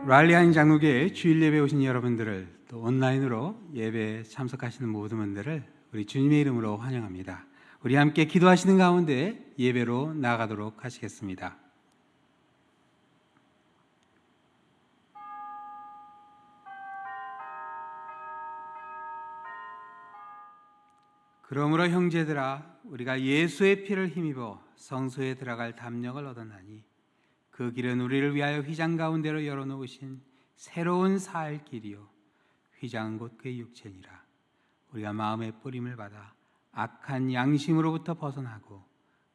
랄리아인 장로교회 주일 예배 오신 여러분들을, 또 온라인으로 예배에 참석하시는 모든 분들을 우리 주님의 이름으로 환영합니다. 우리 함께 기도하시는 가운데 예배로 나아가도록 하시겠습니다. 그러므로 형제들아, 우리가 예수의 피를 힘입어 성소에 들어갈 담력을 얻었나니 그 길은 우리를 위하여 휘장 가운데로 열어놓으신 새로운 살 길이요 휘장은 곧 그의 육체니라. 우리가 마음의 뿌림을 받아 악한 양심으로부터 벗어나고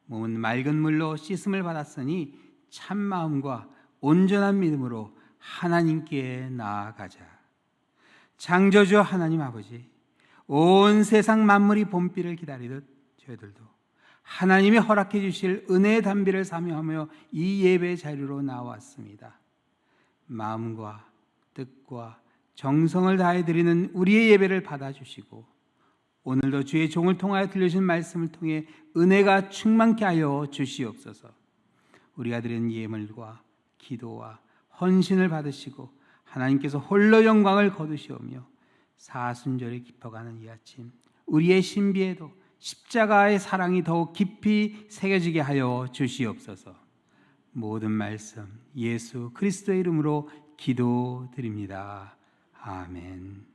몸은 맑은 물로 씻음을 받았으니 참 마음과 온전한 믿음으로 하나님께 나아가자. 창조주 하나님 아버지, 온 세상 만물이 봄비를 기다리듯 저희들도 하나님이 허락해 주실 은혜의 단비를 사모하며 이 예배 자리로 나왔습니다. 마음과 뜻과 정성을 다해 드리는 우리의 예배를 받아주시고 오늘도 주의 종을 통하여 들려주신 말씀을 통해 은혜가 충만케 하여 주시옵소서. 우리가 드리는 예물과 기도와 헌신을 받으시고 하나님께서 홀로 영광을 거두시오며 사순절이 깊어가는 이 아침 우리의 신비에도 십자가의 사랑이 더욱 깊이 새겨지게 하여 주시옵소서. 모든 말씀 예수 그리스도의 이름으로 기도드립니다. 아멘.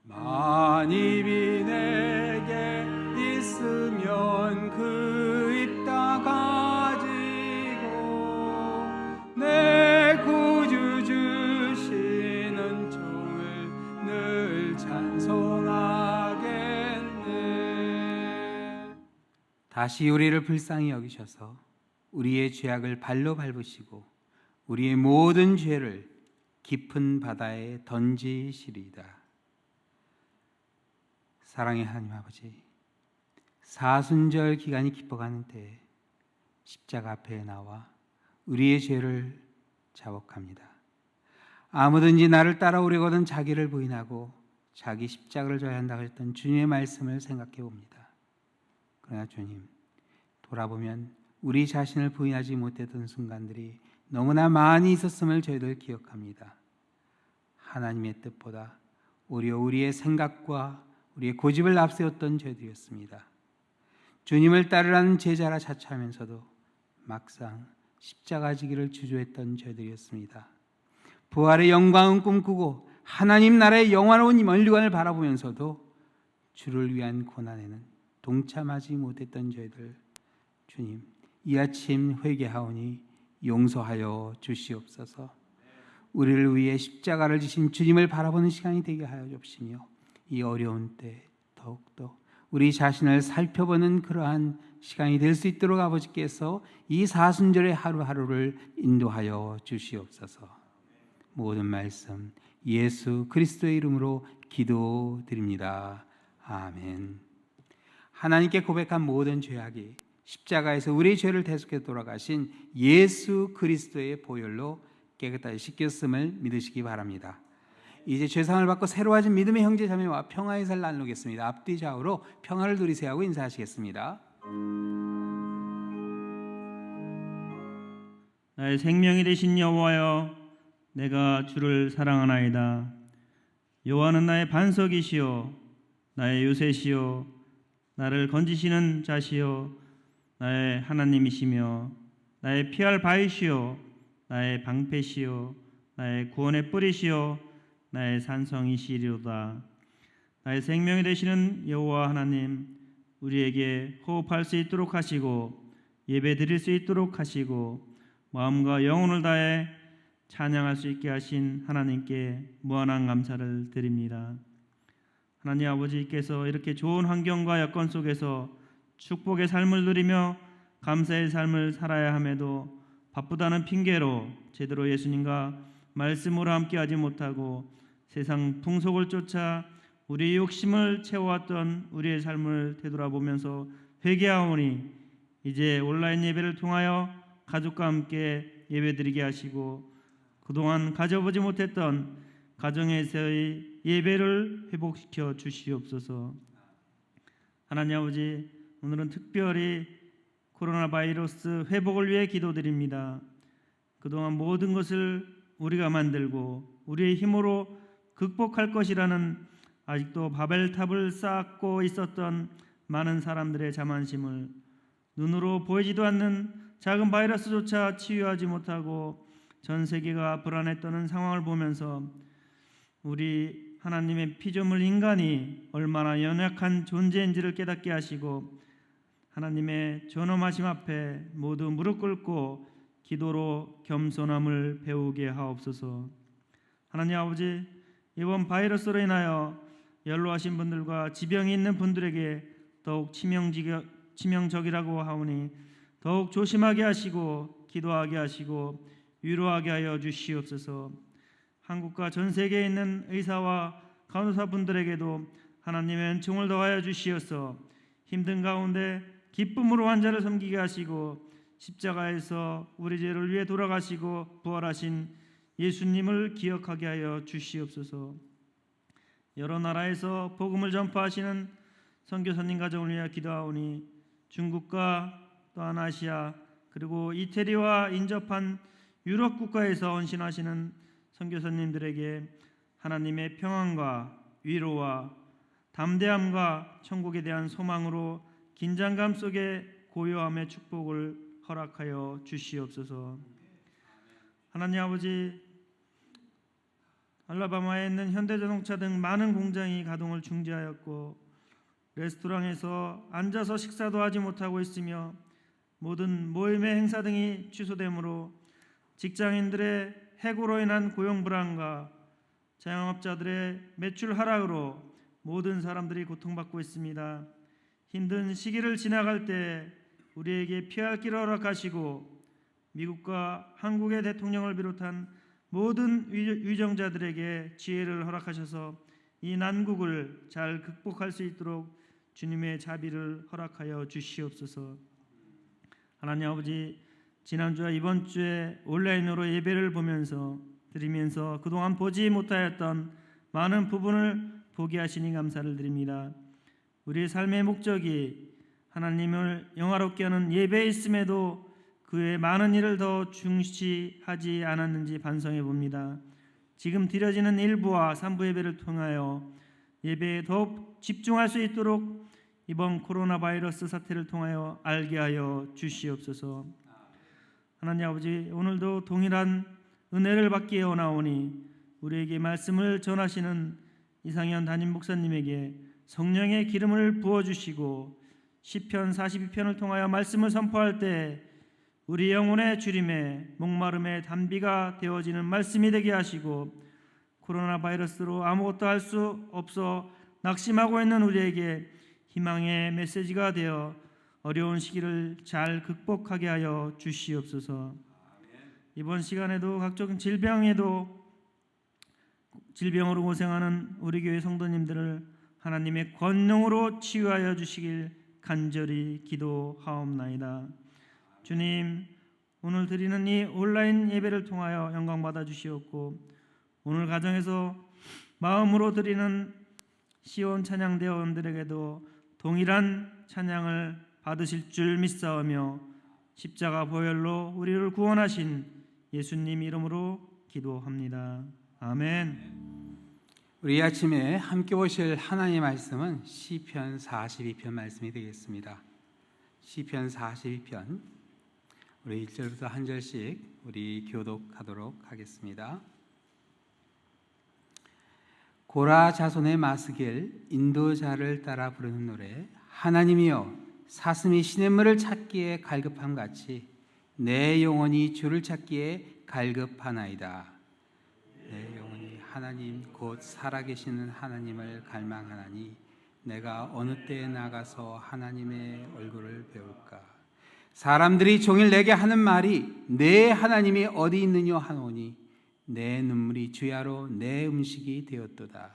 만입이 내게 있으면 그 입 다 가지고 내 구주 주시는 종을 늘 찬송하겠네. 다시 우리를 불쌍히 여기셔서 우리의 죄악을 발로 밟으시고 우리의 모든 죄를 깊은 바다에 던지시리이다. 사랑의 하나님 아버지, 사순절 기간이 깊어가는 때에 십자가 앞에 나와 우리의 죄를 자복합니다. 아무든지 나를 따라오려거든 자기를 부인하고 자기 십자가를 져야 한다고 했던 주님의 말씀을 생각해 봅니다. 그러나 주님, 돌아보면 우리 자신을 부인하지 못했던 순간들이 너무나 많이 있었음을 저희들 기억합니다. 하나님의 뜻보다 오히려 우리의 생각과 우리의 고집을 앞세웠던 저희들이었습니다. 주님을 따르라는 제자라 자처하면서도 막상 십자가 지기를 주저했던 저희들이었습니다. 부활의 영광은 꿈꾸고 하나님 나라의 영화로운 면류관을 바라보면서도 주를 위한 고난에는 동참하지 못했던 저희들, 주님, 이 아침 회개하오니 용서하여 주시옵소서. 우리를 위해 십자가를 지신 주님을 바라보는 시간이 되게 하여 주시며 이 어려운 때 더욱더 우리 자신을 살펴보는 그러한 시간이 될 수 있도록 아버지께서 이 사순절의 하루하루를 인도하여 주시옵소서. 모든 말씀 예수 그리스도의 이름으로 기도드립니다. 아멘. 하나님께 고백한 모든 죄악이 십자가에서 우리의 죄를 대속해 돌아가신 예수 그리스도의 보혈로 깨끗하게 씻겼음을 믿으시기 바랍니다. 이제 죄상을 받고 새로워진 믿음의 형제 자매와 평화의 살 나누겠습니다. 앞뒤 좌우로 평화를 누리세요 하고 인사하시겠습니다. 나의 생명이 되신 여호와여, 내가 주를 사랑하나이다. 여호와는 나의 반석이시요 나의 요새시요 나를 건지시는 자시요 나의 하나님이시며 나의 피할 바위시요 나의 방패시요 나의 구원의 뿌리시요 나의 산성이시리로다. 나의 생명이 되시는 여호와 하나님, 우리에게 호흡할 수 있도록 하시고 예배 드릴 수 있도록 하시고 마음과 영혼을 다해 찬양할 수 있게 하신 하나님께 무한한 감사를 드립니다. 하나님 아버지께서 이렇게 좋은 환경과 여건 속에서 축복의 삶을 누리며 감사의 삶을 살아야 함에도 바쁘다는 핑계로 제대로 예수님과 말씀으로 함께하지 못하고 세상 풍속을 쫓아 우리의 욕심을 채워왔던 우리의 삶을 되돌아보면서 회개하오니 이제 온라인 예배를 통하여 가족과 함께 예배드리게 하시고 그동안 가져보지 못했던 가정에서의 예배를 회복시켜 주시옵소서. 하나님 아버지, 오늘은 특별히 코로나 바이러스 회복을 위해 기도드립니다. 그동안 모든 것을 우리가 만들고 우리의 힘으로 극복할 것이라는 아직도 바벨탑을 쌓고 있었던 많은 사람들의 자만심을 눈으로 보이지도 않는 작은 바이러스조차 치유하지 못하고 전 세계가 불안에 떠는 상황을 보면서 우리 하나님의 피조물 인간이 얼마나 연약한 존재인지를 깨닫게 하시고 하나님의 존엄하심 앞에 모두 무릎 꿇고 기도로 겸손함을 배우게 하옵소서. 하나님 아버지, 이번 바이러스로 인하여 연로하신 분들과 지병이 있는 분들에게 더욱 치명적이라고 하오니 더욱 조심하게 하시고 기도하게 하시고 위로하게 하여 주시옵소서. 한국과 전 세계에 있는 의사와 간호사분들에게도 하나님의 은총을 더하여 주시어서 힘든 가운데 기쁨으로 환자를 섬기게 하시고 십자가에서 우리 죄를 위해 돌아가시고 부활하신 예수님을 기억하게 하여 주시옵소서. 여러 나라에서 복음을 전파하시는 선교사님 가정을 위해 기도하오니 중국과 또한 아시아 그리고 이태리와 인접한 유럽 국가에서 헌신하시는 선교사님들에게 하나님의 평안과 위로와 담대함과 천국에 대한 소망으로 긴장감 속에 고요함의 축복을 허락하여 주시옵소서. 하나님 아버지, 알라바마에 있는 현대자동차 등 많은 공장이 가동을 중지하였고 레스토랑에서 앉아서 식사도 하지 못하고 있으며 모든 모임의 행사 등이 취소되므로 직장인들의 해고로 인한 고용 불안과 자영업자들의 매출 하락으로 모든 사람들이 고통받고 있습니다. 힘든 시기를 지나갈 때 우리에게 피할 길을 허락하시고 미국과 한국의 대통령을 비롯한 모든 위정자들에게 지혜를 허락하셔서 이 난국을 잘 극복할 수 있도록 주님의 자비를 허락하여 주시옵소서. 하나님 아버지, 지난주와 이번 주에 온라인으로 예배를 드리면서 그동안 보지 못하였던 많은 부분을 보게 하시니 감사를 드립니다. 우리의 삶의 목적이 하나님을 영화롭게 하는 예배에 있음에도 그의 많은 일을 더 중시하지 않았는지 반성해 봅니다. 지금 드려지는 1부와 3부 예배를 통하여 예배에 더욱 집중할 수 있도록 이번 코로나 바이러스 사태를 통하여 알게 하여 주시옵소서. 하나님 아버지, 오늘도 동일한 은혜를 받기에 원하오니 우리에게 말씀을 전하시는 이상현 담임 목사님에게 성령의 기름을 부어주시고 시편 42편을 통하여 말씀을 선포할 때 우리 영혼의 주림에 목마름의 단비가 되어지는 말씀이 되게 하시고 코로나 바이러스로 아무것도 할 수 없어 낙심하고 있는 우리에게 희망의 메시지가 되어 어려운 시기를 잘 극복하게 하여 주시옵소서. 이번 시간에도 각종 질병으로 고생하는 우리 교회 성도님들을 하나님의 권능으로 치유하여 주시길 간절히 기도하옵나이다. 주님, 오늘 드리는 이 온라인 예배를 통하여 영광 받아 주시옵고 오늘 가정에서 마음으로 드리는 시온 찬양대원들에게도 동일한 찬양을 받으실 줄 믿사오며 십자가 보혈로 우리를 구원하신 예수님 이름으로 기도합니다. 아멘. 우리 아침에 함께 보실 하나님의 말씀은 시편 42편 말씀이 되겠습니다. 시편 42편 우리 1절부터 한 절씩 우리 교독하도록 하겠습니다. 고라 자손의 마스길 인도자를 따라 부르는 노래. 하나님이여, 사슴이 시냇물을 찾기에 갈급함 같이 내 영혼이 주를 찾기에 갈급하나이다. 내 영혼이 하나님 곧 살아계시는 하나님을 갈망하나니 내가 어느 때에 나가서 하나님의 얼굴을 배울까. 사람들이 종일 내게 하는 말이 내 하나님이 어디 있느냐 하노니 내 눈물이 주야로 내 음식이 되었도다.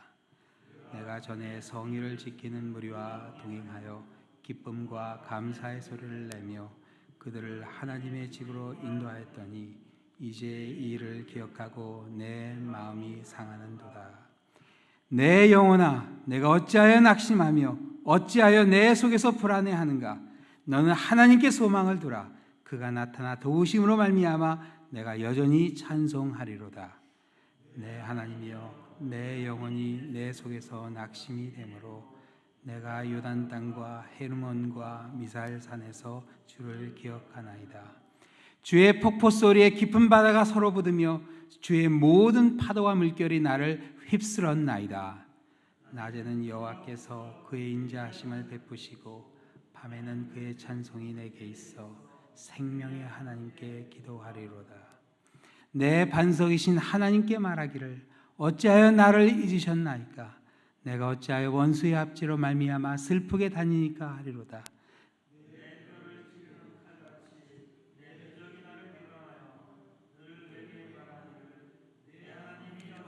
내가 전에 성의를 지키는 무리와 동행하여 기쁨과 감사의 소리를 내며 그들을 하나님의 집으로 인도하였더니 이제 이 일을 기억하고 내 마음이 상하는도다. 내 영혼아, 내가 어찌하여 낙심하며 어찌하여 내 속에서 불안해하는가? 너는 하나님께 소망을 두라. 그가 나타나 도우심으로 말미암아 내가 여전히 찬송하리로다. 내 하나님이여, 내 영혼이 내 속에서 낙심이 되므로 내가 요단 땅과 헤르몬과 미사엘 산에서 주를 기억하나이다. 주의 폭포 소리에 깊은 바다가 서로 부으며 주의 모든 파도와 물결이 나를 휩쓸었나이다. 낮에는 여호와께서 그의 인자하심을 베푸시고 밤에는 그의 찬송이 내게 있어 생명의 하나님께 기도하리로다. 내 반석이신 하나님께 말하기를 어찌하여 나를 잊으셨나이까? 내가 어찌하여 원수의 합지로 말미암아 슬프게 다니니까 하리로다.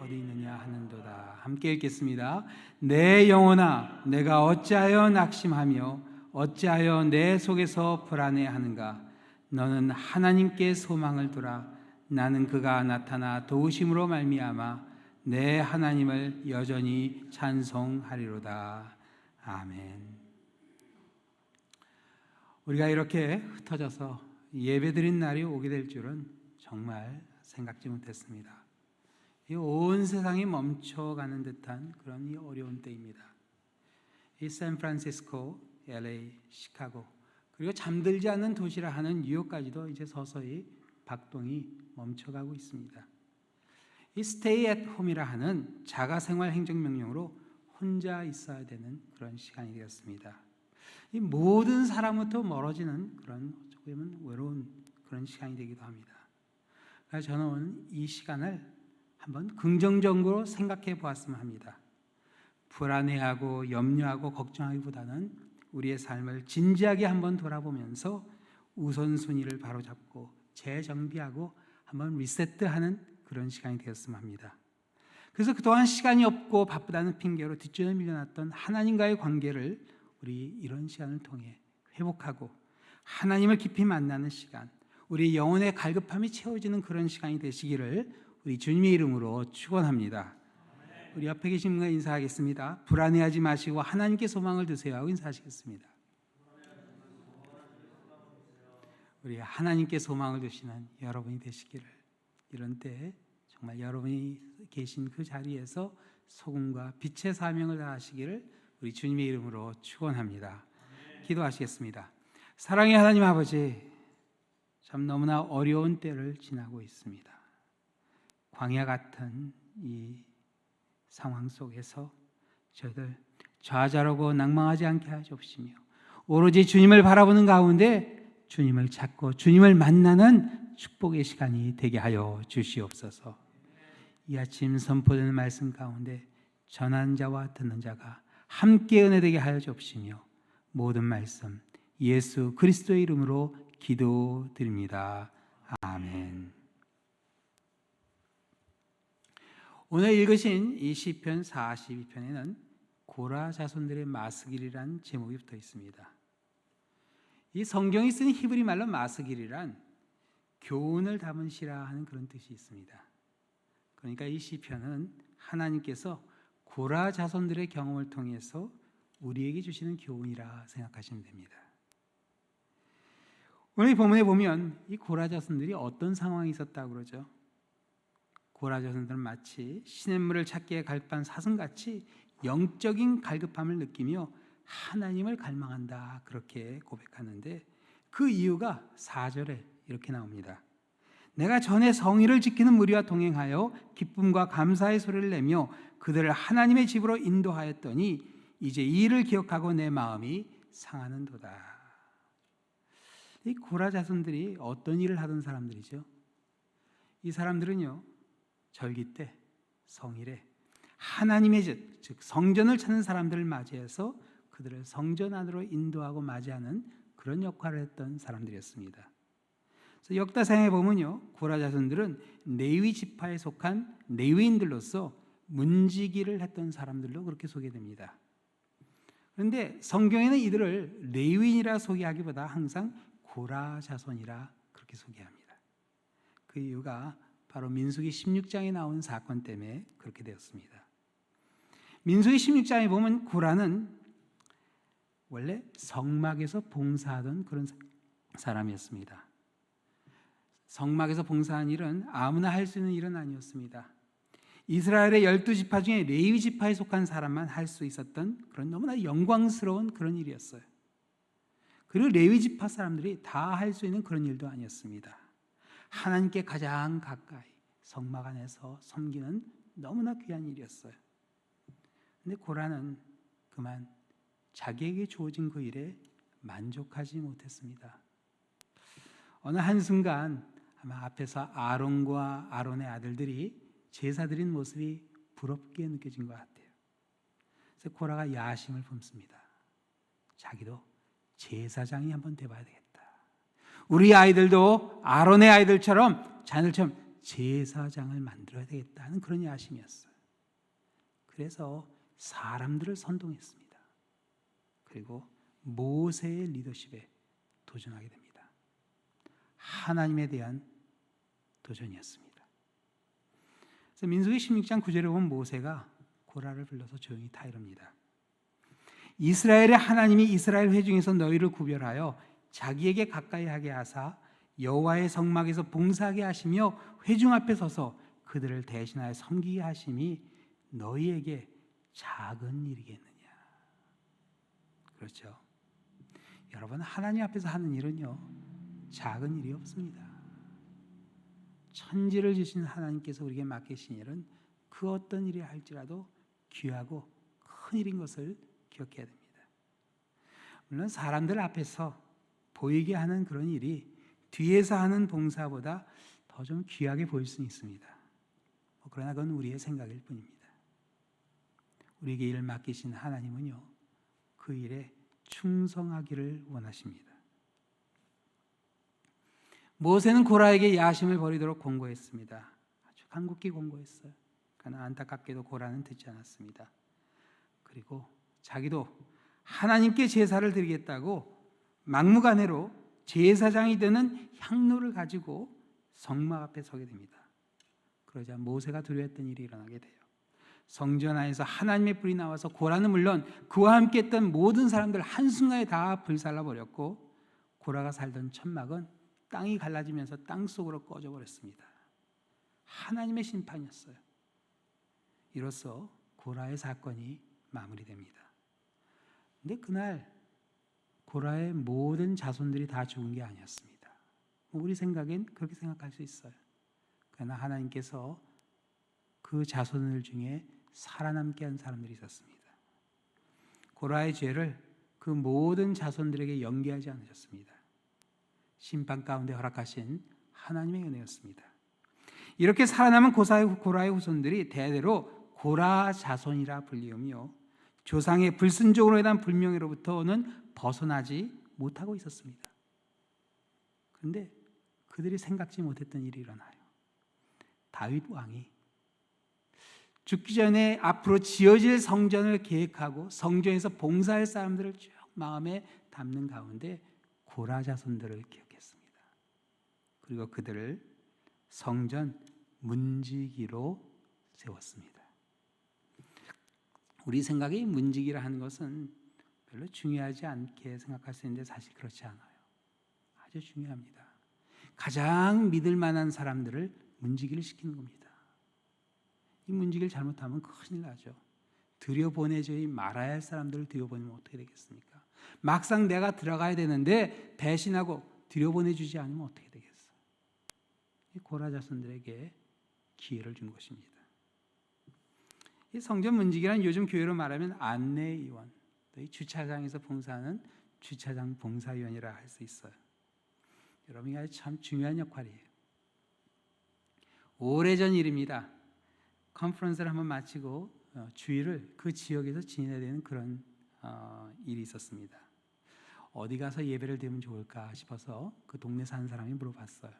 어디 있느냐 하는도다. 함께 읽겠습니다. 내 영혼아, 내가 어찌하여 낙심하며 어찌하여 내 속에서 불안해하는가? 너는 하나님께 소망을 두라. 나는 그가 나타나 도우심으로 말미암아 내 하나님을 여전히 찬송하리로다. 아멘. 우리가 이렇게 흩어져서 예배드린 날이 오게 될 줄은 정말 생각지 못했습니다. 이 온 세상이 멈춰가는 듯한 그런 이 어려운 때입니다. 이 샌프란시스코, LA, 시카고, 그리고 잠들지 않는 도시라 하는 뉴욕까지도 이제 서서히 박동이 멈춰가고 있습니다. 이 스테이 앳 홈이라 하는 자가생활 행정명령으로 혼자 있어야 되는 그런 시간이 되었습니다. 이 모든 사람부터 멀어지는 그런 조금은 외로운 그런 시간이 되기도 합니다. 그래서 저는 이 시간을 한번 긍정적으로 생각해 보았으면 합니다. 불안해하고 염려하고 걱정하기보다는 우리의 삶을 진지하게 한번 돌아보면서 우선순위를 바로잡고 재정비하고 한번 리셋하는 그런 시간이 되었으면 합니다. 그래서 그동안 시간이 없고 바쁘다는 핑계로 뒷전에 밀려났던 하나님과의 관계를 우리 이런 시간을 통해 회복하고 하나님을 깊이 만나는 시간, 우리 영혼의 갈급함이 채워지는 그런 시간이 되시기를 우리 주님의 이름으로 축원합니다. 우리 옆에 계신 분과 인사하겠습니다. 불안해하지 마시고 하나님께 소망을 두세요 하고 인사하시겠습니다. 우리 하나님께 소망을 두시는 여러분이 되시기를, 이런 때 정말 여러분이 계신 그 자리에서 소금과 빛의 사명을 다하시기를 우리 주님의 이름으로 축원합니다. 기도하시겠습니다. 사랑의 하나님 아버지, 참 너무나 어려운 때를 지나고 있습니다. 광야 같은 이 상황 속에서 저희들 좌절하고 낭망하지 않게 하시옵시며 오로지 주님을 바라보는 가운데 주님을 찾고 주님을 만나는 축복의 시간이 되게 하여 주시옵소서. 이 아침 선포되는 말씀 가운데 전한 자와 듣는 자가 함께 은혜되게 하여 주옵시며 모든 말씀 예수 그리스도의 이름으로 기도드립니다. 아멘. 오늘 읽으신 이 시편 42편에는 고라 자손들의 마스길이란 제목이 붙어 있습니다. 이 성경이 쓰는 히브리 말로 마스길이란 교훈을 담은 시라 하는 그런 뜻이 있습니다. 그러니까 이 시편은 하나님께서 고라 자손들의 경험을 통해서 우리에게 주시는 교훈이라 생각하시면 됩니다. 오늘 이 본문에 보면 이 고라 자손들이 어떤 상황이 있었다고 그러죠? 고라 자손들은 마치 시냇물을 찾기에 갈급한 사슴같이 영적인 갈급함을 느끼며 하나님을 갈망한다, 그렇게 고백하는데 그 이유가 4절에 이렇게 나옵니다. 내가 전에 성의를 지키는 무리와 동행하여 기쁨과 감사의 소리를 내며 그들을 하나님의 집으로 인도하였더니 이제 이 일을 기억하고 내 마음이 상하는도다. 이 고라 자손들이 어떤 일을 하던 사람들이죠? 이 사람들은요, 절기 때, 성일에 하나님의 집, 즉 성전을 찾는 사람들을 맞이해서 그들을 성전 안으로 인도하고 맞이하는 그런 역할을 했던 사람들이었습니다. 그래서 역다상에 보면요, 고라 자손들은 레위 지파에 속한 레위인들로서 문지기를 했던 사람들로 그렇게 소개됩니다. 그런데 성경에는 이들을 레위인이라 소개하기보다 항상 고라 자손이라 그렇게 소개합니다. 그 이유가 바로 민수기 16장에 나온 사건 때문에 그렇게 되었습니다. 민수기 16장에 보면 고라는 원래 성막에서 봉사하던 그런 사람이었습니다. 성막에서 봉사한 일은 아무나 할 수 있는 일은 아니었습니다. 이스라엘의 12지파 중에 레위 지파에 속한 사람만 할 수 있었던 그런 너무나 영광스러운 그런 일이었어요. 그리고 레위 지파 사람들이 다 할 수 있는 그런 일도 아니었습니다. 하나님께 가장 가까이 성막 안에서 섬기는 너무나 귀한 일이었어요. 근데 고라는 그만 자기에게 주어진 그 일에 만족하지 못했습니다. 어느 한순간 아마 앞에서 아론과 아론의 아들들이 제사 드린 모습이 부럽게 느껴진 것 같아요. 그래서 고라가 야심을 품습니다. 자기도 제사장이 한번 돼봐야 되겠다. 우리 아이들도 아론의 아이들처럼 자녀들처럼 제사장을 만들어야 되겠다는 그런 야심이었어요. 그래서 사람들을 선동했습니다. 그리고 모세의 리더십에 도전하게 됩니다. 하나님에 대한 도전이었습니다. 그래서 민수기 16장 9절에 보면 모세가 고라를 불러서 조용히 타 이릅니다. 이스라엘의 하나님이 이스라엘 회중에서 너희를 구별하여 자기에게 가까이 하게 하사 여호와의 성막에서 봉사하게 하시며 회중 앞에 서서 그들을 대신하여 섬기게 하심이 너희에게 작은 일이겠느냐. 그렇죠. 여러분, 하나님 앞에서 하는 일은요, 작은 일이 없습니다. 천지를 주신 하나님께서 우리에게 맡기신 일은 그 어떤 일이 할지라도 귀하고 큰 일인 것을 기억해야 됩니다. 물론 사람들 앞에서 보이게 하는 그런 일이 뒤에서 하는 봉사보다 더 좀 귀하게 보일 수는 있습니다. 그러나 그건 우리의 생각일 뿐입니다. 우리에게 일을 맡기신 하나님은요, 그 일에 충성하기를 원하십니다. 모세는 고라에게 야심을 버리도록 권고했습니다. 아주 간곡히 권고했어요. 그러나 안타깝게도 고라는 듣지 않았습니다. 그리고 자기도 하나님께 제사를 드리겠다고 막무가내로 제사장이 되는 향로를 가지고 성막 앞에 서게 됩니다. 그러자 모세가 두려워했던 일이 일어나게 돼요. 성전 안에서 하나님의 불이 나와서 고라는 물론 그와 함께 했던 모든 사람들 한순간에 다 불살라 버렸고, 고라가 살던 천막은 땅이 갈라지면서 땅속으로 꺼져 버렸습니다. 하나님의 심판이었어요. 이로써 고라의 사건이 마무리됩니다. 근데 그날 고라의 모든 자손들이 다 죽은 게 아니었습니다. 우리 생각엔 그렇게 생각할 수 있어요. 그러나 하나님께서 그 자손들 중에 살아남게 한 사람들이 있었습니다. 고라의 죄를 그 모든 자손들에게 연기하지 않으셨습니다. 심판 가운데 허락하신 하나님의 은혜였습니다. 이렇게 살아남은 고라의 후손들이 대대로 고라 자손이라 불리우며 조상의 불순종으로 인한 불명예로부터는 벗어나지 못하고 있었습니다. 그런데 그들이 생각지 못했던 일이 일어나요. 다윗 왕이 죽기 전에 앞으로 지어질 성전을 계획하고 성전에서 봉사할 사람들을 쭉 마음에 담는 가운데 고라 자손들을 기억했습니다. 그리고 그들을 성전 문지기로 세웠습니다. 우리 생각에 문지기라 하는 것은 별로 중요하지 않게 생각할 수 있는데 사실 그렇지 않아요. 아주 중요합니다. 가장 믿을 만한 사람들을 문지기를 시키는 겁니다. 이 문지기를 잘못하면 큰일 나죠. 들여보내지 말아야 할 사람들을 들여보내면 어떻게 되겠습니까? 막상 내가 들어가야 되는데 배신하고 들여보내주지 않으면 어떻게 되겠어요? 이 고라 자손들에게 기회를 준 것입니다. 이 성전 문지기란 요즘 교회로 말하면 안내위원, 이 주차장에서 봉사하는 주차장 봉사위원이라 할 수 있어요. 여러분, 이게 참 중요한 역할이에요. 오래전 일입니다. 컨퍼런스를 한번 마치고 주일을 그 지역에서 지내야 되는 그런 일이 있었습니다. 어디 가서 예배를 드리면 좋을까 싶어서 그 동네 사는 사람이 물어봤어요.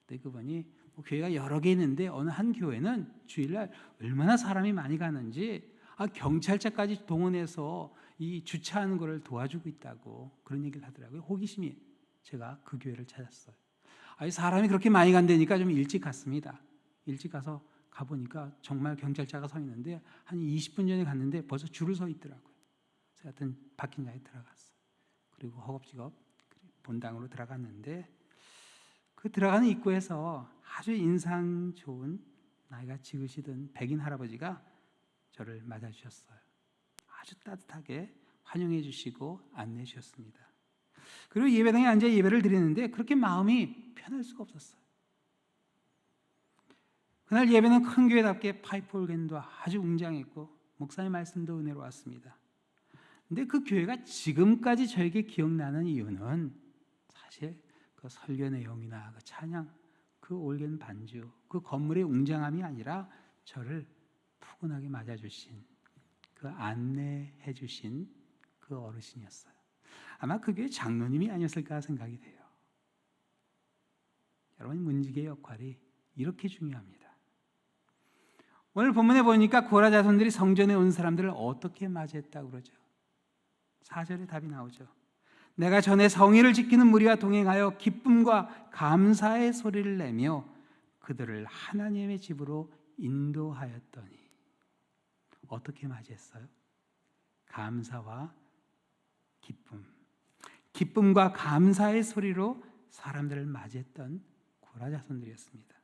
그때 그분이 교회가 여러 개 있는데 어느 한 교회는 주일날 얼마나 사람이 많이 가는지 경찰차까지 동원해서 이 주차하는 것을 도와주고 있다고 그런 얘기를 하더라고요. 호기심이. 제가 그 교회를 찾았어요. 사람이 그렇게 많이 간다니까 좀 일찍 갔습니다. 일찍 가서 가보니까 정말 경찰차가 서 있는데 한 20분 전에 갔는데 벌써 줄을 서 있더라고요. 그래서 하여튼 파킹장에 들어갔어요. 그리고 허겁지겁 본당으로 들어갔는데 그 들어가는 입구에서 아주 인상 좋은 나이가 지으시던 백인 할아버지가 저를 맞아주셨어요. 아주 따뜻하게 환영해 주시고 안내해 주셨습니다. 그리고 예배당에 앉아 예배를 드리는데 그렇게 마음이 편할 수가 없었어요. 그날 예배는 큰 교회답게 파이프 오르겐도 아주 웅장했고 목사의 말씀도 은혜로웠습니다. 근데 그 교회가 지금까지 저에게 기억나는 이유는 사실 그 설교 내용이나 그 찬양, 그 올겐 반주, 그 건물의 웅장함이 아니라 저를 푸근하게 맞아주신 그 안내해 주신 그 어르신이었어요. 아마 그 교회 장로님이 아니었을까 생각이 돼요. 여러분, 문지기의 역할이 이렇게 중요합니다. 오늘 본문에 보니까 고라 자손들이 성전에 온 사람들을 어떻게 맞이했다고 그러죠? 4절에 답이 나오죠. 내가 전에 성의를 지키는 무리와 동행하여 기쁨과 감사의 소리를 내며 그들을 하나님의 집으로 인도하였더니 어떻게 맞이했어요? 감사와 기쁨, 기쁨과 감사의 소리로 사람들을 맞이했던 고라 자손들이었습니다.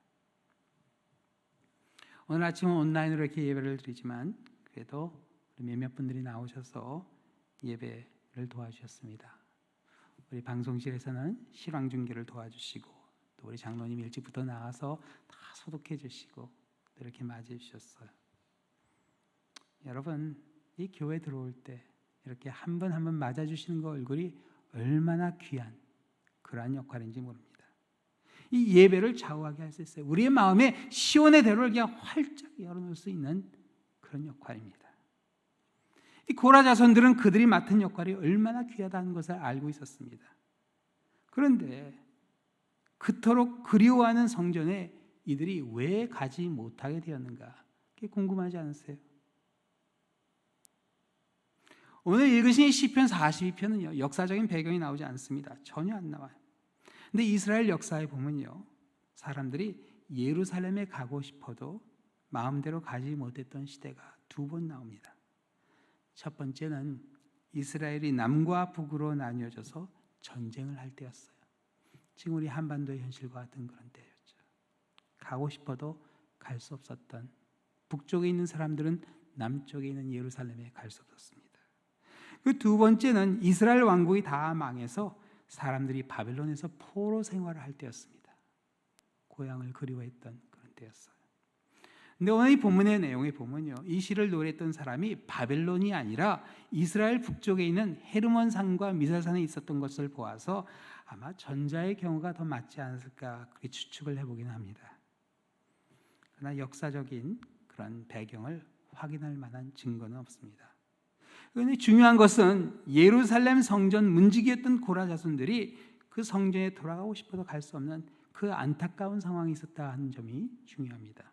오늘 아침은 온라인으로 이렇게 예배를 드리지만 그래도 몇몇 분들이 나오셔서 예배를 도와주셨습니다. 우리 방송실에서는 실황 중계를 도와주시고 또 우리 장로님 일찍부터 나와서 다 소독해 주시고 이렇게 맞이해 주셨어요. 여러분, 이 교회 들어올 때 이렇게 한 번 한 번 맞아주시는 그 얼굴이 얼마나 귀한 그러한 역할인지 모릅니다. 이 예배를 좌우하게 할 수 있어요. 우리의 마음에 시온의 대로를 그냥 활짝 열어놓을 수 있는 그런 역할입니다. 이 고라 자손들은 그들이 맡은 역할이 얼마나 귀하다는 것을 알고 있었습니다. 그런데 그토록 그리워하는 성전에 이들이 왜 가지 못하게 되었는가? 그게 궁금하지 않으세요? 오늘 읽으신 시편 42편은요 역사적인 배경이 나오지 않습니다. 전혀 안 나와요. 근데 이스라엘 역사에 보면요 사람들이 예루살렘에 가고 싶어도 마음대로 가지 못했던 시대가 두 번 나옵니다. 첫 번째는 이스라엘이 남과 북으로 나뉘어져서 전쟁을 할 때였어요. 지금 우리 한반도의 현실과 같은 그런 때였죠. 가고 싶어도 갈 수 없었던 북쪽에 있는 사람들은 남쪽에 있는 예루살렘에 갈 수 없었습니다. 그 두 번째는 이스라엘 왕국이 다 망해서 사람들이 바벨론에서 포로 생활을 할 때였습니다. 고향을 그리워했던 그런 때였어요. 근데 오늘 이 본문의 내용에 보면요, 이 시를 노래했던 사람이 바벨론이 아니라 이스라엘 북쪽에 있는 헤르몬 산과 미살산에 있었던 것을 보아서 아마 전자의 경우가 더 맞지 않았을까 그렇게 추측을 해보긴 합니다. 그러나 역사적인 그런 배경을 확인할 만한 증거는 없습니다. 그런데 중요한 것은 예루살렘 성전 문지기였던 고라 자손들이 그 성전에 돌아가고 싶어도 갈 수 없는 그 안타까운 상황이 있었다 하는 점이 중요합니다.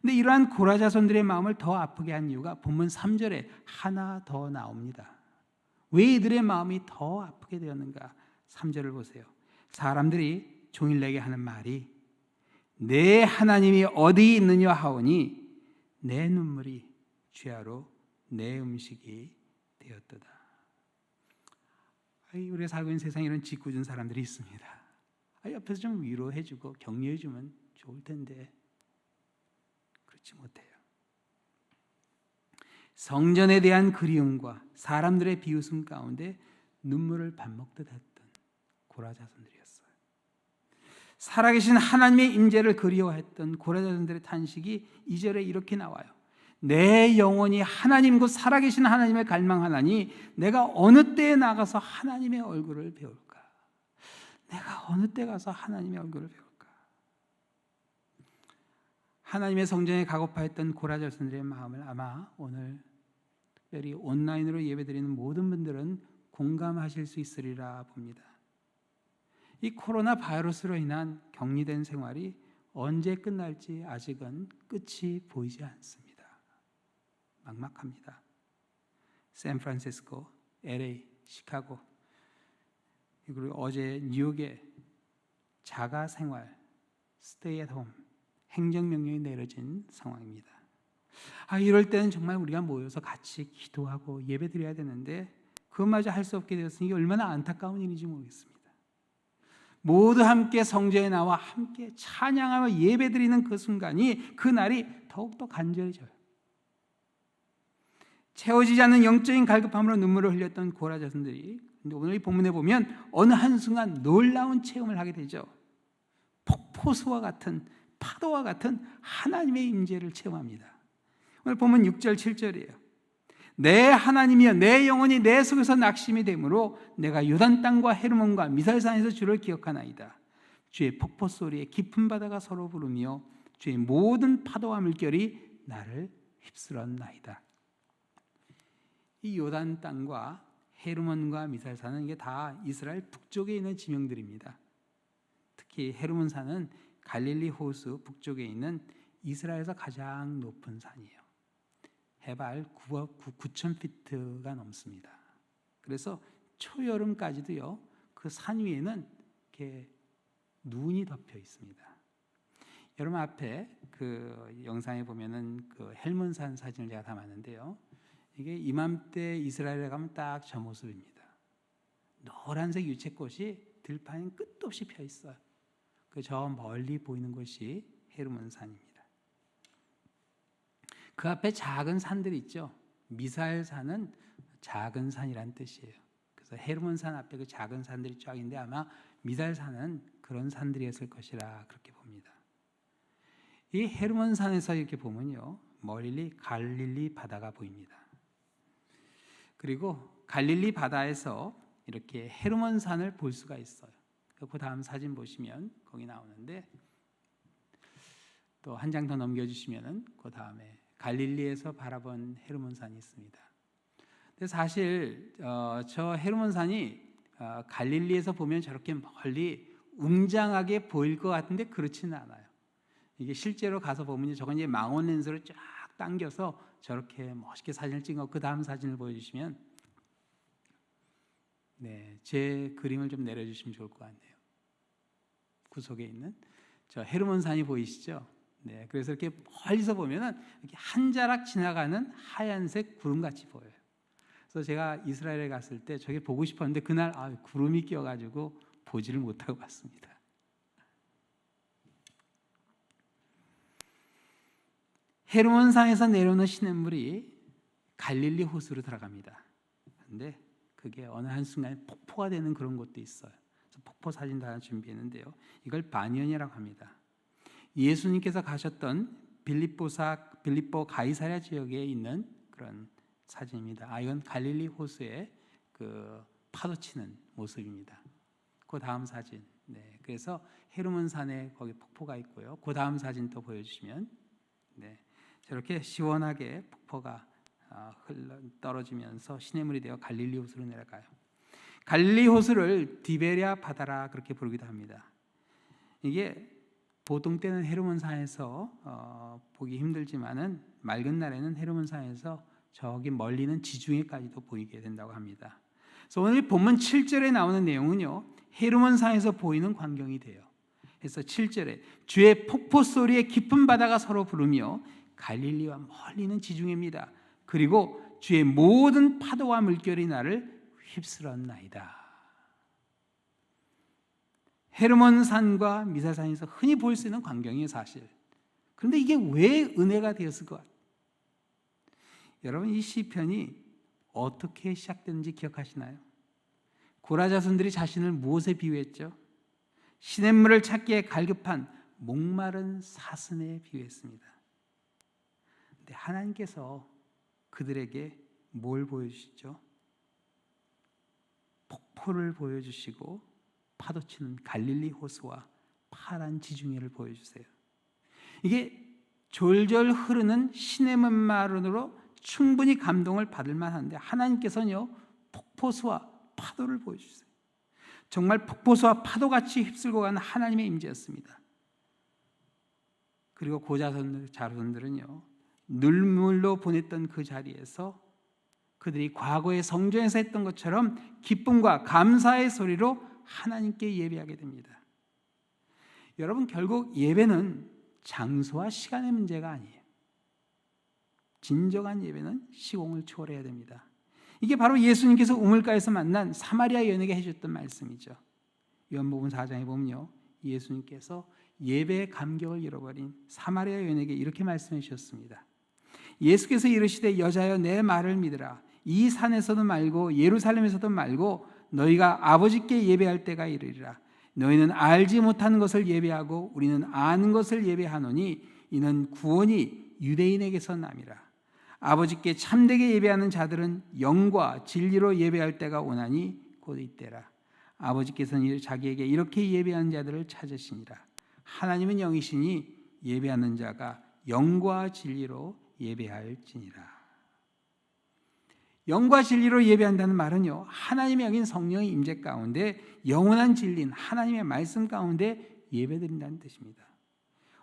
근데 이러한 고라 자손들의 마음을 더 아프게 한 이유가 본문 3절에 하나 더 나옵니다. 왜 이들의 마음이 더 아프게 되었는가? 3절을 보세요. 사람들이 종일 내게 하는 말이 내 하나님이 어디 있느냐 하오니 내 눈물이 죄하로 내 음식이 되었도다. 우리가 살고 있는 세상에 이런 짓궂은 사람들이 있습니다. 옆에서 좀 위로해주고 격려해주면 좋을 텐데 그렇지 못해요. 성전에 대한 그리움과 사람들의 비웃음 가운데 눈물을 밥 먹듯 했던 고라 자손들이었어요. 살아계신 하나님의 임재를 그리워했던 고라 자손들의 탄식이 2절에 이렇게 나와요. 내 영혼이 하나님 곧 살아계신 하나님을 갈망하나니 내가 어느 때에 나가서 하나님의 얼굴을 배울까? 내가 어느 때 가서 하나님의 얼굴을 배울까? 하나님의 성전에 가고파했던 고라 자손들의 마음을 아마 오늘 특별히 온라인으로 예배드리는 모든 분들은 공감하실 수 있으리라 봅니다. 이 코로나 바이러스로 인한 격리된 생활이 언제 끝날지 아직은 끝이 보이지 않습니다. 막막합니다. 샌프란시스코, LA, 시카고 그리고 어제 뉴욕에 자가 생활, 스테이 앳 홈 행정명령이 내려진 상황입니다. 이럴 때는 정말 우리가 모여서 같이 기도하고 예배드려야 되는데 그것마저 할 수 없게 되었으니 이게 얼마나 안타까운 일인지 모르겠습니다. 모두 함께 성전에 나와 함께 찬양하며 예배드리는 그 순간이, 그 날이 더욱더 간절해져요. 채워지지 않는 영적인 갈급함으로 눈물을 흘렸던 고라 자손들이 오늘 이 본문에 보면 어느 한순간 놀라운 체험을 하게 되죠. 폭포수와 같은, 파도와 같은 하나님의 임재를 체험합니다. 오늘 본문 6절 7절이에요. 내 하나님이여 내 영혼이 내 속에서 낙심이 되므로 내가 요단 땅과 헤르몬과 미살산에서 주를 기억하나이다. 주의 폭포 소리에 깊은 바다가 서로 부르며 주의 모든 파도와 물결이 나를 휩쓸었나이다. 이 요단 땅과 헤르몬과 미살산은 이게 다 이스라엘 북쪽에 있는 지명들입니다. 특히 헤르몬산은 갈릴리 호수 북쪽에 있는 이스라엘에서 가장 높은 산이에요. 해발 9,000피트가 넘습니다. 그래서 초여름까지도요, 그 산 위에는 이렇게 눈이 덮여 있습니다. 여러분 앞에 그 영상에 보면은 그 헬몬산 사진을 제가 담았는데요. 이게 이맘때 이스라엘에 가면 딱 저 모습입니다. 노란색 유채꽃이 들판에 끝도 없이 펴 있어요. 그 저 멀리 보이는 곳이 헤르몬산입니다. 그 앞에 작은 산들이 있죠. 미사엘산은 작은 산이란 뜻이에요. 그래서 헤르몬산 앞에 그 작은 산들이 쫙 있는데 아마 미사엘산은 그런 산들이었을 것이라 그렇게 봅니다. 이 헤르몬산에서 이렇게 보면요, 멀리 갈릴리 바다가 보입니다. 그리고 갈릴리 바다에서 이렇게 헤르몬산을 볼 수가 있어요. 그 다음 사진 보시면 거기 나오는데, 또 한 장 더 넘겨주시면은 그 다음에 갈릴리에서 바라본 헤르몬산이 있습니다. 근데 사실 저 헤르몬산이 갈릴리에서 보면 저렇게 멀리 웅장하게 보일 것 같은데 그렇지는 않아요. 이게 실제로 가서 보면 저건 이제 망원 렌즈로 쫙 당겨서 저렇게 멋있게 사진을 찍어. 그 다음 사진을 보여주시면, 네, 제 그림을 좀 내려주시면 좋을 것 같네요. 구석에 있는 저 헤르몬산이 보이시죠? 네, 그래서 이렇게 멀리서 보면은 이렇게 한 자락 지나가는 하얀색 구름같이 보여요. 그래서 제가 이스라엘에 갔을 때 저게 보고 싶었는데 그날 구름이 껴가지고 보지를 못하고 왔습니다. 헤르몬산에서 내려오는 시냇물이 갈릴리 호수로 들어갑니다. 그런데 그게 어느 한순간에 폭포가 되는 그런 곳도 있어요. 그래서 폭포 사진도 하나 준비했는데요. 이걸 바니언이라고 합니다. 예수님께서 가셨던 빌립보 가이사랴 지역에 있는 그런 사진입니다. 이건 갈릴리 호수의 그 파도치는 모습입니다. 그 다음 사진. 네, 그래서 헤르몬산에 거기 폭포가 있고요. 그 다음 사진 또 보여주시면, 네, 저렇게 시원하게 폭포가 떨어지면서 시냇물이 되어 갈릴리 호수로 내려가요. 갈릴리 호수를 디베랴 바다라 그렇게 부르기도 합니다. 이게 보통 때는 헤르몬산에서 보기 힘들지만은 맑은 날에는 헤르몬산에서 저기 멀리는 지중해까지도 보이게 된다고 합니다. 그래서 오늘 본문 7절에 나오는 내용은요, 헤르몬산에서 보이는 광경이 돼요. 그래서 7절에 주의 폭포 소리에 깊은 바다가 서로 부르며 갈릴리와 멀리는 지중해입니다. 그리고 주의 모든 파도와 물결이 나를 휩쓸었나이다. 헤르몬산과 미사산에서 흔히 볼 수 있는 광경이에요, 사실. 그런데 이게 왜 은혜가 되었을 것 같아요? 여러분, 이 시편이 어떻게 시작됐는지 기억하시나요? 고라 자손들이 자신을 무엇에 비유했죠? 시냇물을 찾기에 갈급한 목마른 사슴에 비유했습니다. 근데 하나님께서 그들에게 뭘 보여주시죠? 폭포를 보여주시고 파도치는 갈릴리 호수와 파란 지중해를 보여주세요. 이게 졸졸 흐르는 시냇물만으로 충분히 감동을 받을 만한데 하나님께서는요, 폭포수와 파도를 보여주세요. 정말 폭포수와 파도같이 휩쓸고 가는 하나님의 임재였습니다. 그리고 자손들은요, 눈물로 보냈던 그 자리에서 그들이 과거의 성전에서 했던 것처럼 기쁨과 감사의 소리로 하나님께 예배하게 됩니다. 여러분, 결국 예배는 장소와 시간의 문제가 아니에요. 진정한 예배는 시공을 초월해야 됩니다. 이게 바로 예수님께서 우물가에서 만난 사마리아 여인에게 해주셨던 말씀이죠. 요한복음 4장에 보면요, 예수님께서 예배의 감격을 잃어버린 사마리아 여인에게 이렇게 말씀해 주셨습니다. 예수께서 이르시되 여자여 내 말을 믿으라. 이 산에서도 말고 예루살렘에서도 말고 너희가 아버지께 예배할 때가 이르리라. 너희는 알지 못하는 것을 예배하고 우리는 아는 것을 예배하노니 이는 구원이 유대인에게서 남이라. 아버지께 참되게 예배하는 자들은 영과 진리로 예배할 때가 오나니 곧 이때라. 아버지께서는 자기에게 이렇게 예배하는 자들을 찾으시니라. 하나님은 영이시니 예배하는 자가 영과 진리로 예배할지니라. 영과 진리로 예배한다는 말은요, 하나님의 영인 성령의 임재 가운데 영원한 진리인 하나님의 말씀 가운데 예배드린다는 뜻입니다.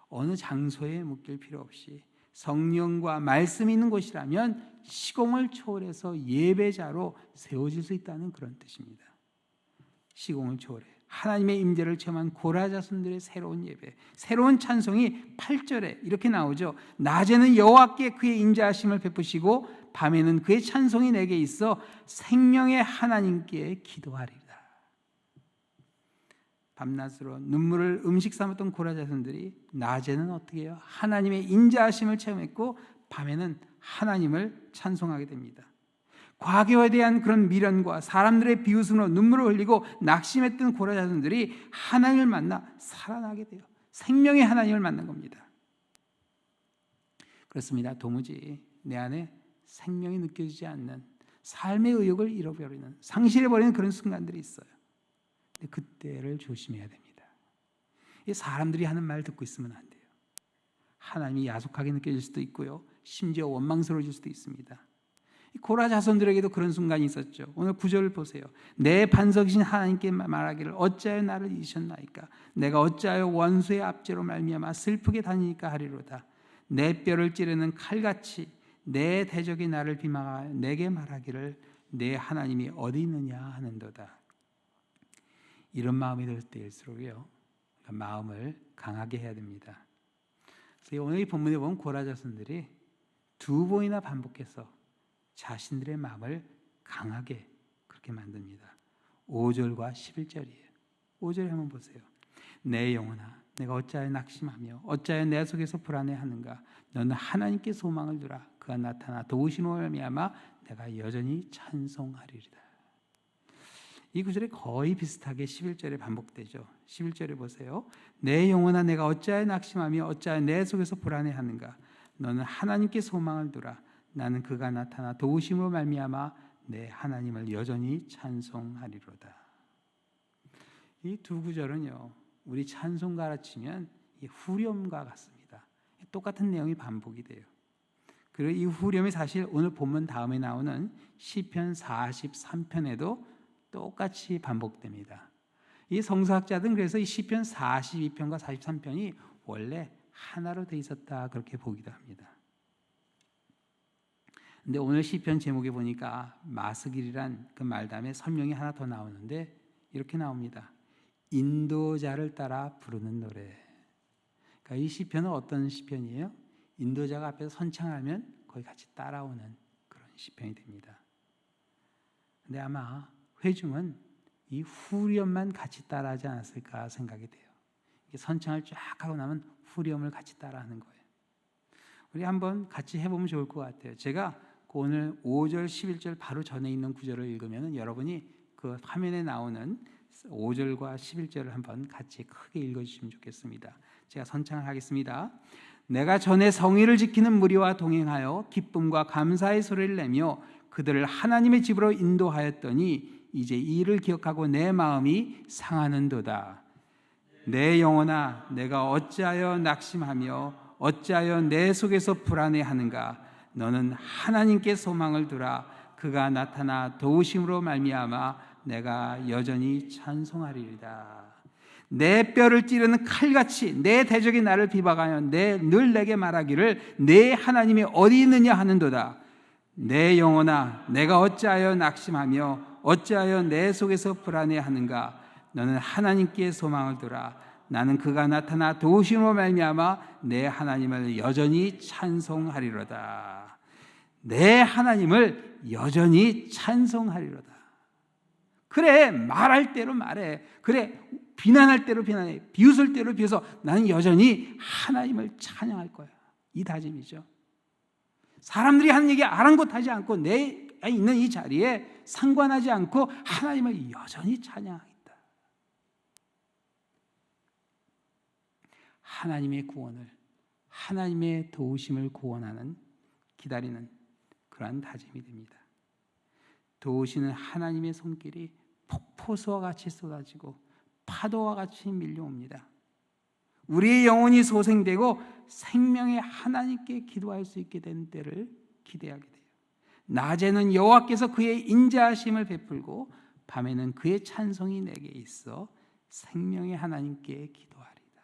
어느 장소에 묶일 필요 없이 성령과 말씀이 있는 곳이라면 시공을 초월해서 예배자로 세워질 수 있다는 그런 뜻입니다. 시공을 초월해 하나님의 임재를 체험한 고라 자손들의 새로운 예배, 새로운 찬송이 8절에 이렇게 나오죠. 낮에는 여호와께 그의 인자하심을 베푸시고 밤에는 그의 찬송이 내게 있어 생명의 하나님께 기도하리라. 밤낮으로 눈물을 음식 삼았던 고라 자손들이 낮에는 어떻게 해요? 하나님의 인자하심을 체험했고 밤에는 하나님을 찬송하게 됩니다. 과거에 대한 그런 미련과 사람들의 비웃음으로 눈물을 흘리고 낙심했던 고라 자손들이 하나님을 만나 살아나게 돼요. 생명의 하나님을 만난 겁니다. 그렇습니다. 도무지 내 안에 생명이 느껴지지 않는 삶의 의욕을 잃어버리는, 상실해버리는 그런 순간들이 있어요. 근데 그때를 조심해야 됩니다. 사람들이 하는 말 듣고 있으면 안 돼요. 하나님이 야속하게 느껴질 수도 있고요, 심지어 원망스러워질 수도 있습니다. 고라 자손들에게도 그런 순간이 있었죠. 오늘 9절을 보세요. 내 반석이신 하나님께 말하기를 어찌하여 나를 잊으셨나이까. 내가 어찌하여 원수의 압제로 말미암아 슬프게 다니니까 하리로다. 내 뼈를 찌르는 칼같이 내 대적이 나를 비방하여 내게 말하기를 내 하나님이 어디 있느냐 하는도다. 이런 마음이 들 때일수록요, 마음을 강하게 해야 됩니다. 그래서 오늘 이 본문에 보면 고라 자손들이 두 번이나 반복해서 자신들의 마음을 강하게 그렇게 만듭니다. 5절과 11절이에요. 5절에 한번 보세요. 내 영혼아 내가 어찌하여 낙심하며 어찌하여 내 속에서 불안해하는가. 너는 하나님께 소망을 두라. 그가 나타나 도우심으로 말미암아 내가 여전히 찬송하리이다. 이 구절이 거의 비슷하게 11절에 반복되죠. 11절에 보세요. 내 영혼아 내가 어찌하여 낙심하며 어찌하여 내 속에서 불안해하는가. 너는 하나님께 소망을 두라. 나는 그가 나타나 도우심으로 말미암아 내 하나님을 여전히 찬송하리로다. 이 두 구절은요, 우리 찬송가라 치면 후렴과 같습니다. 똑같은 내용이 반복이 돼요. 그리고 이 후렴이 사실 오늘 본문 다음에 나오는 시편 43편에도 똑같이 반복됩니다. 이 성서학자들은 그래서 이 시편 42편과 43편이 원래 하나로 돼 있었다 그렇게 보기도 합니다. 근데 오늘 시편 제목에 보니까 마스길이란 그 말 다음에 설명이 하나 더 나오는데 이렇게 나옵니다. 인도자를 따라 부르는 노래. 그러니까 이 시편은 어떤 시편이에요? 인도자가 앞에서 선창하면 거기 같이 따라오는 그런 시편이 됩니다. 근데 아마 회중은 이 후렴만 같이 따라하지 않았을까 생각이 돼요. 선창을 쫙 하고 나면 후렴을 같이 따라하는 거예요. 우리 한번 같이 해보면 좋을 것 같아요. 제가 오늘 5절, 11절 바로 전에 있는 구절을 읽으면 여러분이 그 화면에 나오는 5절과 11절을 한번 같이 크게 읽어주시면 좋겠습니다. 제가 선창을 하겠습니다. 내가 전에 성의를 지키는 무리와 동행하여 기쁨과 감사의 소리를 내며 그들을 하나님의 집으로 인도하였더니 이제 이 일을 기억하고 내 마음이 상하는도다. 내 영혼아 내가 어찌하여 낙심하며 어찌하여 내 속에서 불안해하는가. 너는 하나님께 소망을 두라. 그가 나타나 도우심으로 말미암아 내가 여전히 찬송하리이다. 내 뼈를 찌르는 칼같이 내 대적이 나를 비박하여 늘 내게 말하기를 내 하나님이 어디 있느냐 하는도다. 내 영혼아 내가 어찌하여 낙심하며 어찌하여 내 속에서 불안해하는가. 너는 하나님께 소망을 두라. 나는 그가 나타나 도우심으로 말미암아 내 하나님을 여전히 찬송하리로다. 내 하나님을 여전히 찬송하리로다. 그래, 말할 대로 말해. 그래, 비난할 대로 비난해. 비웃을 대로 비웃어. 나는 여전히 하나님을 찬양할 거야. 이 다짐이죠. 사람들이 하는 얘기 아랑곳하지 않고 내 있는 이 자리에 상관하지 않고 하나님을 여전히 찬양하겠다. 하나님의 구원을, 하나님의 도우심을 기다리는 그러한 다짐이 됩니다. 도우시는 하나님의 손길이 폭포수와 같이 쏟아지고 파도와 같이 밀려옵니다. 우리의 영혼이 소생되고 생명의 하나님께 기도할 수 있게 된 때를 기대하게 돼요. 낮에는 여호와께서 그의 인자하심을 베풀고 밤에는 그의 찬송이 내게 있어 생명의 하나님께 기도하리다.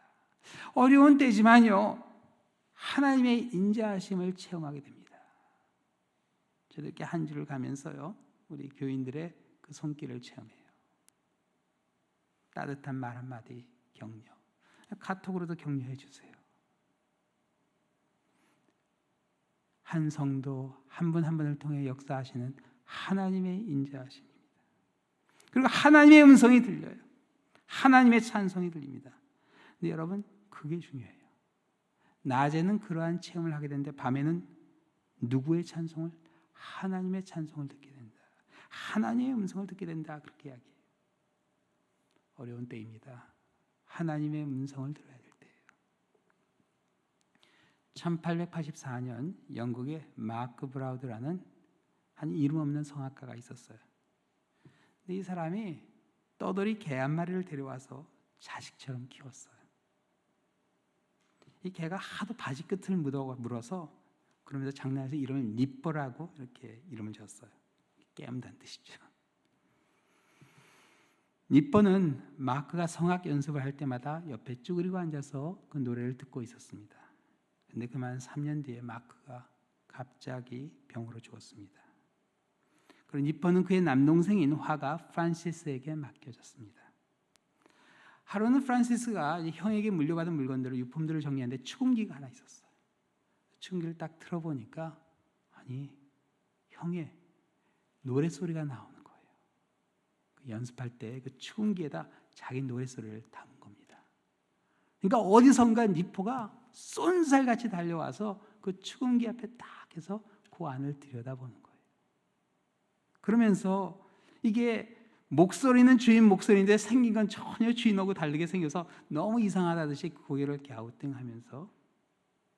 어려운 때지만요, 하나님의 인자하심을 체험하게 됩니다. 저도 이렇게 한 주를 가면서요, 우리 교인들의 그 손길을 체험해요. 따뜻한 말 한마디 격려, 카톡으로도 격려해 주세요. 한 성도 한 분 한 분을 통해 역사하시는 하나님의 인자하심입니다. 그리고 하나님의 음성이 들려요. 하나님의 찬송이 들립니다. 근데 여러분, 그게 중요해요. 낮에는 그러한 체험을 하게 되는데 밤에는 누구의 찬송을? 하나님의 찬송을 듣게 된다. 하나님의 음성을 듣게 된다. 그렇게 이야기해요. 어려운 때입니다. 하나님의 음성을 들어야 될 때예요. 1884년 영국의 마크 브라우드라는 한 이름 없는 성악가가 있었어요. 근데 이 사람이 떠돌이 개 한 마리를 데려와서 자식처럼 키웠어요. 이 개가 하도 바지 끝을 물어서 그러면서 장난해서 이름을 니뻐라고 이렇게 이름을 졌어요. 깨문다는 뜻이죠. 니뻐는 마크가 성악 연습을 할 때마다 옆에 쭈그리고 앉아서 그 노래를 듣고 있었습니다. 그런데 그만 3년 뒤에 마크가 갑자기 병으로 죽었습니다. 그리고 니뻐는 그의 남동생인 화가 프란시스에게 맡겨졌습니다. 하루는 프란시스가 형에게 물려받은 물건들을 유품들을 정리하는데 축음기가 하나 있었어요. 축음기를 딱 틀어보니까 아니 형의 노랫소리가 나오는 거예요. 연습할 때 그 축음기에다 자기 노랫소리를 담은 겁니다. 그러니까 어디선가 니포가 쏜살같이 달려와서 그 축음기 앞에 딱 해서 그 안을 들여다보는 거예요. 그러면서 이게 목소리는 주인 목소리인데 생긴 건 전혀 주인하고 다르게 생겨서 너무 이상하다듯이 고개를 갸우뚱하면서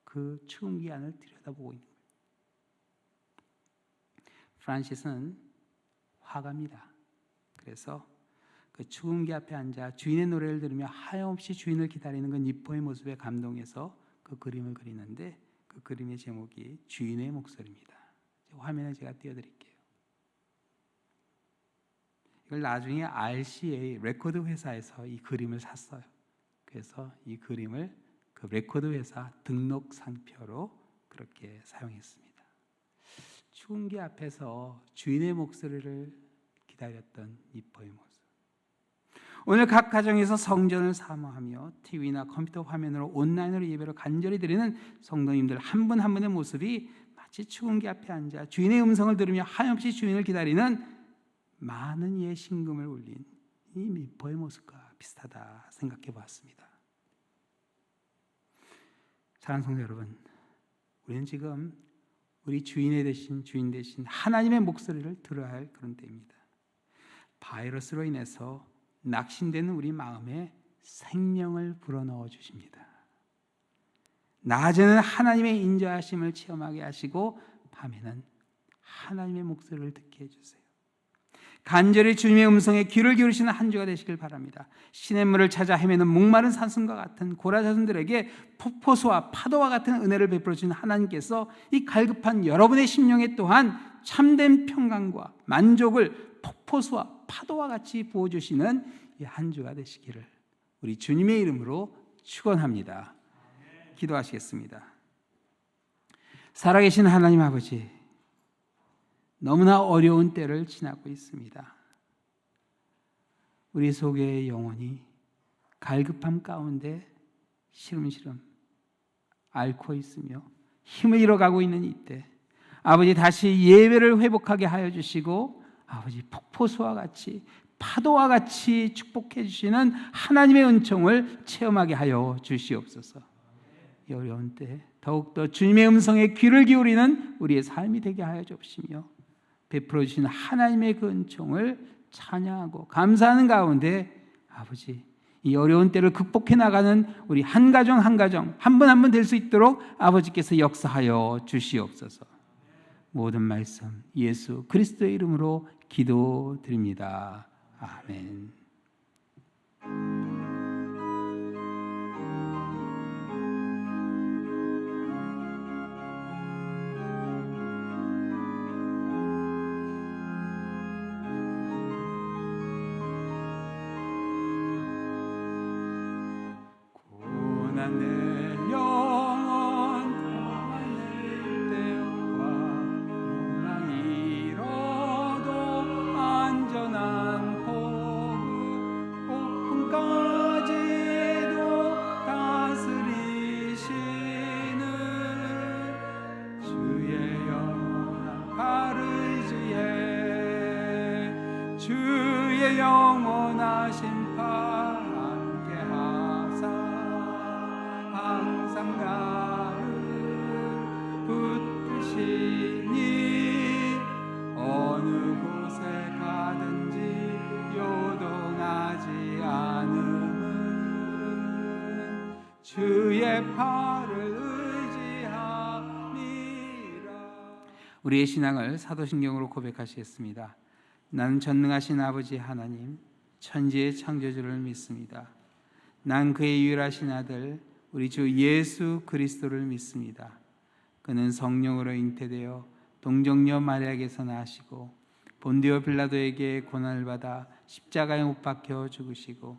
그 축음기 안을 들여다보고 있는 거예요. 프란시스는 화가입니다. 그래서 그 축음기 앞에 앉아 주인의 노래를 들으며 하염없이 주인을 기다리는 그 니포의 모습에 감동해서 그 그림을 그리는데 그 그림의 제목이 주인의 목소리입니다. 화면에 제가 띄워드릴게요. 이걸 나중에 RCA 레코드 회사에서 이 그림을 샀어요. 그래서 이 그림을 그 레코드 회사 등록 상표로 그렇게 사용했습니다. 축음기 앞에서 주인의 목소리를 기다렸던 니포의 모습. 오늘 각 가정에서 성전을 사모하며 TV나 컴퓨터 화면으로 온라인으로 예배를 간절히 드리는 성도님들 한 분 한 분의 모습이 마치 축음기 앞에 앉아 주인의 음성을 들으며 한없이 주인을 기다리는 많은 이의 심금을 울린 이 니포의 모습과 비슷하다 생각해 보았습니다. 사랑하는 성도 여러분, 우리는 지금 우리 주인 대신 하나님의 목소리를 들어야 할 그런 때입니다. 바이러스로 인해서 낙심되는 우리 마음에 생명을 불어넣어 주십니다. 낮에는 하나님의 인자하심을 체험하게 하시고 밤에는 하나님의 목소리를 듣게 해주세요. 간절히 주님의 음성에 귀를 기울이시는 한 주가 되시길 바랍니다. 시냇물을 찾아 헤매는 목마른 사슴과 같은 고라자손들에게 폭포수와 파도와 같은 은혜를 베풀어 주시는 하나님께서 이 갈급한 여러분의 심령에 또한 참된 평강과 만족을 폭포수와 파도와 같이 부어주시는 이 한 주가 되시기를 우리 주님의 이름으로 축원합니다. 기도하시겠습니다. 살아계신 하나님 아버지, 너무나 어려운 때를 지나고 있습니다. 우리 속의 영혼이 갈급함 가운데 시름시름 앓고 있으며 힘을 잃어가고 있는 이때 아버지 다시 예배를 회복하게 하여 주시고 아버지 폭포수와 같이 파도와 같이 축복해 주시는 하나님의 은총을 체험하게 하여 주시옵소서. 이 어려운 때 더욱더 주님의 음성에 귀를 기울이는 우리의 삶이 되게 하여 주시며 베풀어 주시는 하나님의 그 은총을 찬양하고 감사하는 가운데 아버지 이 어려운 때를 극복해 나가는 우리 한 가정 한 가정 한 분 한 분 될 수 있도록 아버지께서 역사하여 주시옵소서. 모든 말씀 예수 그리스도의 이름으로 기도드립니다. 아멘. 고난 내 영혼 떠날 때와 고난 잃어도 안전한 복음까지도 다스리시는 주의 영원한 발의지에 주의 영원한 심판 함께하사 항상 나를 붙드시니 어느 곳에 가든지 요동하지 않음은 주의 팔을 의지함이라. 우리의 신앙을 사도신경으로 고백하시겠습니다. 나는 전능하신 아버지 하나님 천지의 창조주를 믿습니다. 난 그의 유일하신 아들 우리 주 예수 그리스도를 믿습니다. 그는 성령으로 잉태되어 동정녀 마리아에게서 나시고 본디오 빌라도에게 고난을 받아 십자가에 못 박혀 죽으시고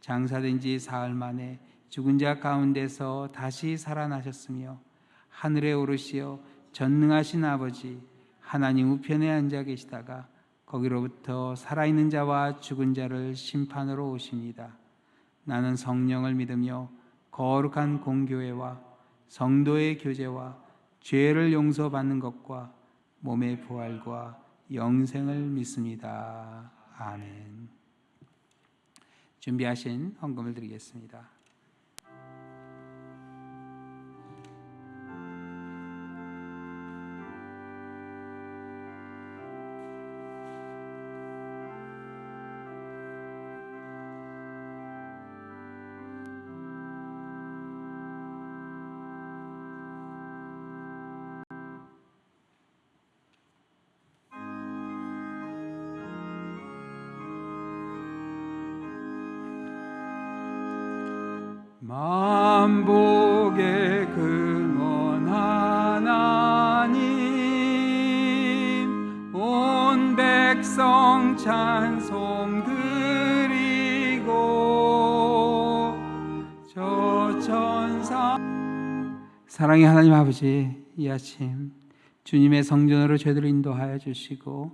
장사된 지 사흘 만에 죽은 자 가운데서 다시 살아나셨으며 하늘에 오르시어 전능하신 아버지 하나님 우편에 앉아 계시다가 거기로부터 살아있는 자와 죽은 자를 심판으로 오십니다. 나는 성령을 믿으며 거룩한 공교회와 성도의 교제와 죄를 용서받는 것과 몸의 부활과 영생을 믿습니다. 아멘. 준비하신 헌금을 드리겠습니다. 만복의 근원 하나님 온 백성 찬송 드리고 저 천사 사랑의 하나님 아버지 이 아침 주님의 성전으로 저희들을 인도하여 주시고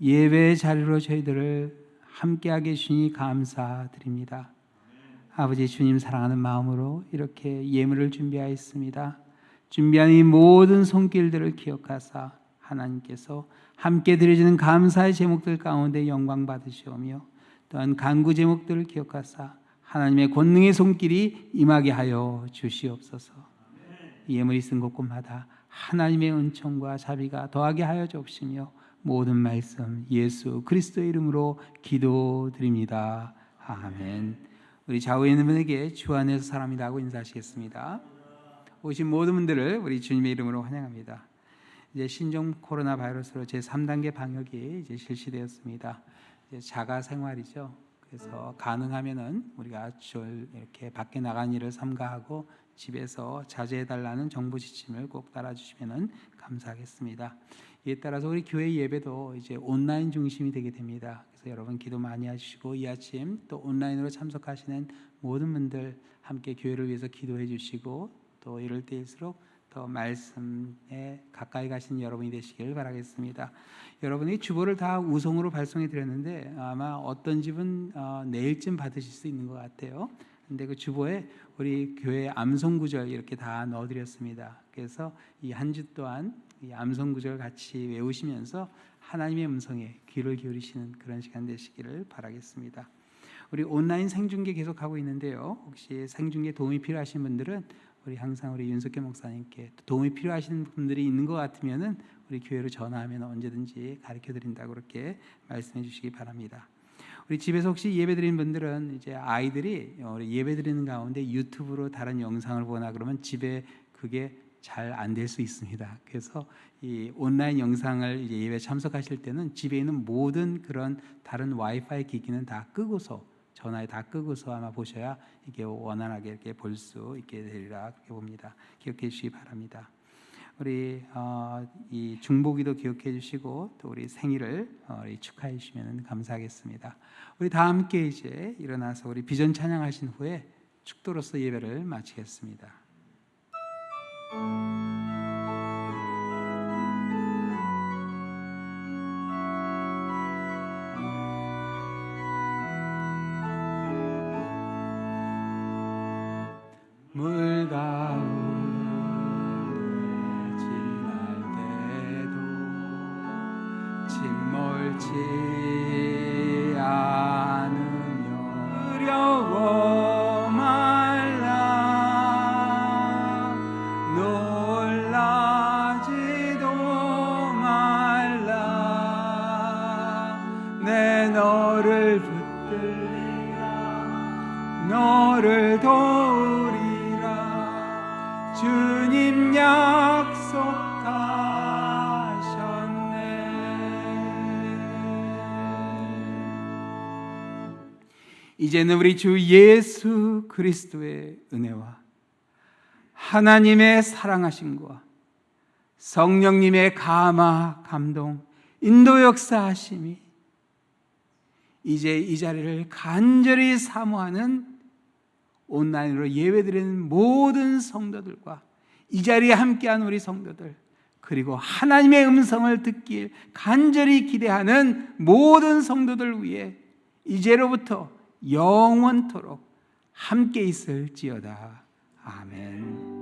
예배의 자리로 저희들을 함께하게 해주시니 감사드립니다. 아버지 주님 사랑하는 마음으로 이렇게 예물을 준비하였습니다. 준비한 이 모든 손길들을 기억하사 하나님께서 함께 드려지는 감사의 제목들 가운데 영광 받으시오며 또한 간구 제목들을 기억하사 하나님의 권능의 손길이 임하게 하여 주시옵소서. 예물이 쓴 곳곳마다 하나님의 은총과 자비가 더하게 하여 주옵시며 모든 말씀 예수 그리스도의 이름으로 기도드립니다. 아멘. 우리 좌우에 있는 분에게 주 안에서 사람이다 하고 인사하시겠습니다. 오신 모든 분들을 우리 주님의 이름으로 환영합니다. 이제 신종 코로나 바이러스로 제 3단계 방역이 이제 실시되었습니다. 이제 자가 생활이죠. 그래서 가능하면은 우리가 이렇게 밖에 나간 일을 삼가하고 집에서 자제해 달라는 정부 지침을 꼭 따라주시면은 감사하겠습니다. 이에 따라서 우리 교회 예배도 이제 온라인 중심이 되게 됩니다. 그래서 여러분 기도 많이 하시고 이 아침 또 온라인으로 참석하시는 모든 분들 함께 교회를 위해서 기도해 주시고 또 이럴 때일수록 또 말씀에 가까이 가신 여러분이 되시길 바라겠습니다. 여러분이 주보를 다 우송으로 발송해 드렸는데 아마 어떤 집은 내일쯤 받으실 수 있는 것 같아요. 근데 그 주보에 우리 교회 암송 구절 이렇게 다 넣어 드렸습니다. 그래서 이 한 주 동안 이 암송 구절 같이 외우시면서 하나님의 음성에 귀를 기울이시는 그런 시간 되시기를 바라겠습니다. 우리 온라인 생중계 계속하고 있는데요. 혹시 생중계 도움이 필요하신 분들은 우리 항상 우리 윤석계 목사님께 도움이 필요하신 분들이 있는 것 같으면은 우리 교회로 전화하면 언제든지 가르쳐 드린다고 그렇게 말씀해 주시기 바랍니다. 우리 집에서 혹시 예배 드리는 분들은 이제 아이들이 우리 예배 드리는 가운데 유튜브로 다른 영상을 보나 그러면 집에 그게 잘 안 될 수 있습니다. 그래서 이 온라인 영상을 이제 예배 참석하실 때는 집에 있는 모든 그런 다른 와이파이 기기는 다 끄고서 전화에 다 끄고서 아마 보셔야 이게 원활하게 이렇게 볼 수 있게 되리라 그렇게 봅니다. 기억해 주시기 바랍니다. 우리 이 중보기도 기억해 주시고 또 우리 생일을 우리 축하해 주시면 감사하겠습니다. 우리 다 함께 이제 일어나서 우리 비전 찬양하신 후에 축도로서 예배를 마치겠습니다. 물 가운데 지날 때도 침몰치 않으며 두려워 말라 놀라지도 말라 내 너를 붙들리라 너를 도우리라 주님 약속하셨네. 이제는 우리 주 예수 그리스도의 은혜와 하나님의 사랑하심과 성령님의 감화 감동 인도 역사하심이 이제 이 자리를 간절히 사모하는 온라인으로 예배드리는 모든 성도들과 이 자리에 함께한 우리 성도들 그리고 하나님의 음성을 듣길 간절히 기대하는 모든 성도들 위해 이제로부터 영원토록 함께 있을지어다. 아멘.